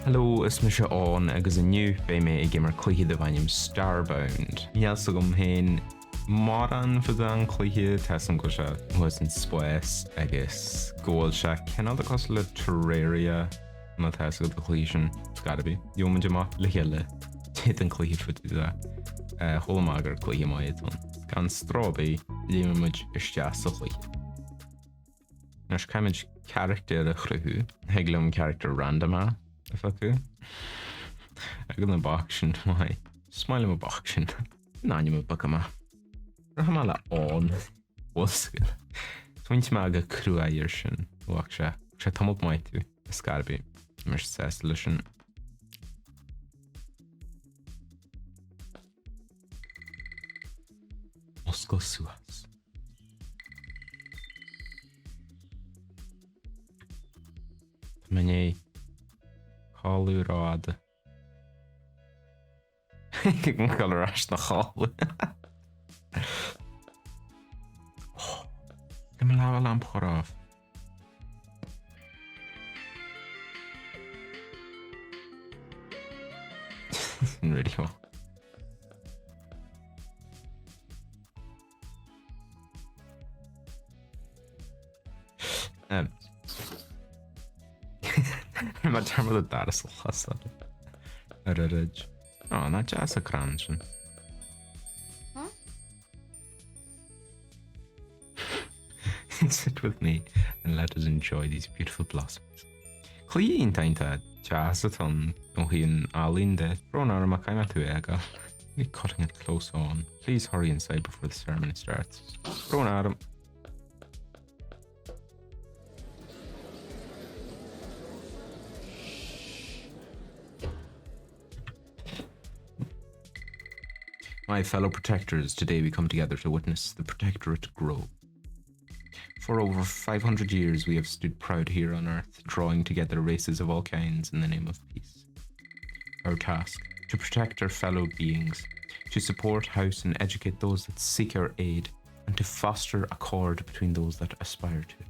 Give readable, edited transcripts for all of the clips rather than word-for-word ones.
Hello, is me on agus inniu be me I gimmer cluiche de bhaim Starbound. Níl gom hain mar an fyddan cluiche tesan go se was in SPÁS agus ggóil se cenal across le terraria ma tesan go cluichen. It's gotta be. Joman jama le hele. Tit an cluiche futu da. Holamagar cluiche mai eton. Gan strawby limimage isteas a cluiche. Nes caimid character a chruhu. Heglum character random if I could. I got a boxing, why? Smile him a boxing. None of Bacama. Rahamala on. Was good. 20 maga crew Irishan. Waksha. Shatam up my two. Scarby. Mish says solution. Moscow Suas. Many. Callú rád. Gan call ras na callú. Dim lá lamp choráf. Really well. Ma term the darasal hustle. Oh, not just a crunch. Huh? Sit with me and let us enjoy these beautiful blossoms. Clean tainta, jasaton, Ohin Alinde, thrown out of my kind of tuega. We're cutting it close on. Please hurry inside before the ceremony starts. Thrown out him. My fellow protectors, today we come together to witness the protectorate grow. For over 500 years we have stood proud here on earth, drawing together races of all kinds in the name of peace. Our task, to protect our fellow beings, to support, house and educate those that seek our aid, and to foster accord between those that aspire to it.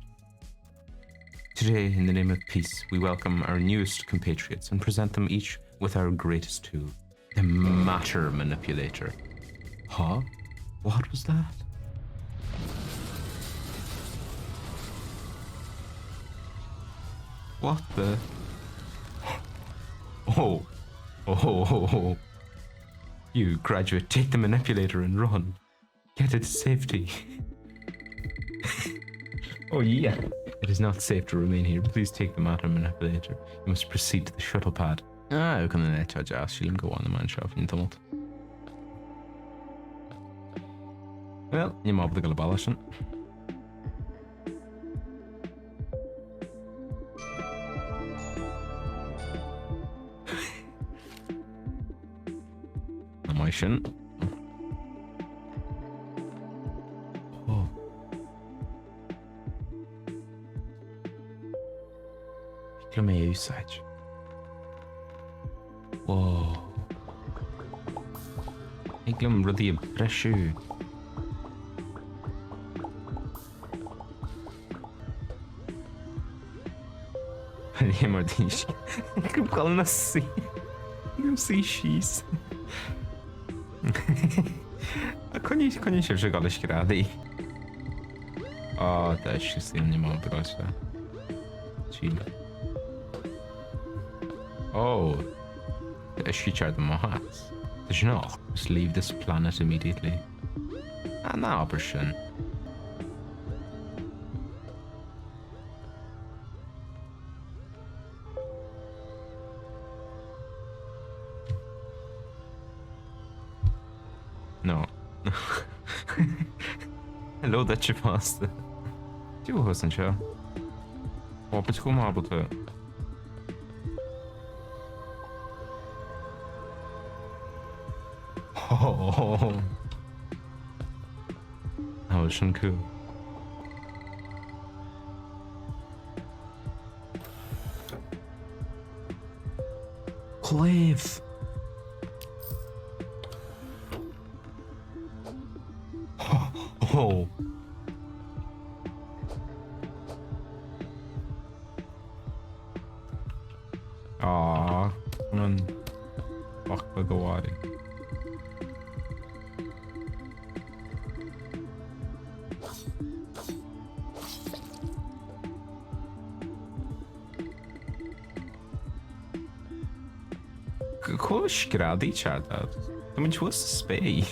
Today, in the name of peace, we welcome our newest compatriots and present them each with our greatest tool, the matter manipulator. Huh? What was that? What the? Oh. Oh. You graduate, take the manipulator and run. Get it to safety. Oh yeah. It is not safe to remain here. Please take the matter manipulator. You must proceed to the shuttle pad. How can the net charge ask? She'll go on the man shop in tumult. Well, you mob the Galabalation. Emotion. Oh. Fica meio usage. Whoa. Ik glem rudi presju. Nie maar die. Ik heb al een see. Ik heb see she's. Kon je się żegalić grady. O, też się z tym nie ma proszę. Chill. Oh. She charged my hats. Did you know? Just leave this planet immediately. Na option. No. Hello, that's your master. Du hast einen Schau. Oh, bitte komm mal bitte. Oh. That was schon cool. Clive. Oh. Á, man bachla go bhádaí. Cóis scrádaí chairde. Tá muid was spé.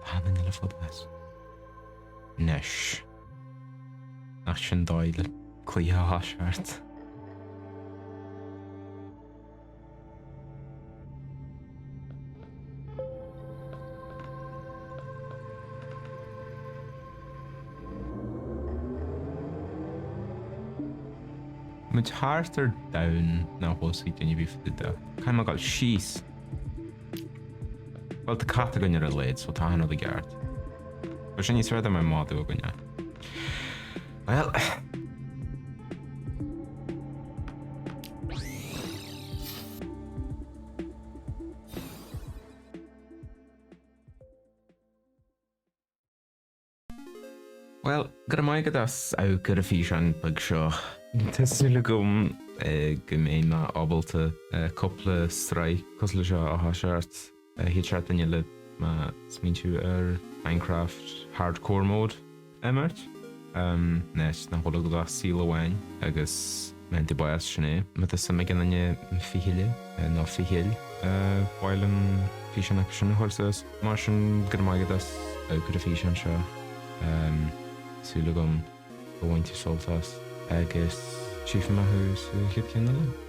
Hanna le fudbes. Nes. Nach sin dóigh le cluiche háseart. Muid thart ar dain ná hósaí duine bhí fide. Caim a gáil síos. Well, tá cata gunne ar a léid, so tá hanna a gceart. Ba sin níos réad am máú a gunne. Well... Well, gur mai go as á gur a fí an bag seo. Tásúla gom go mé má ábalta coppla strai cos le seo a háseart hí seart daine le má smíntiú ar Minecraft hardcore mode emmert. Nes na hola go síl amháin agus menta baas sinné, me is sam gan anne fihiile ná fihiil bhailen fi an sin thuirsa mar sin gur mai go as á gur a fí an seo. Súla gom go bhaintí soltas agus sifa maithú sa chiad cinna le.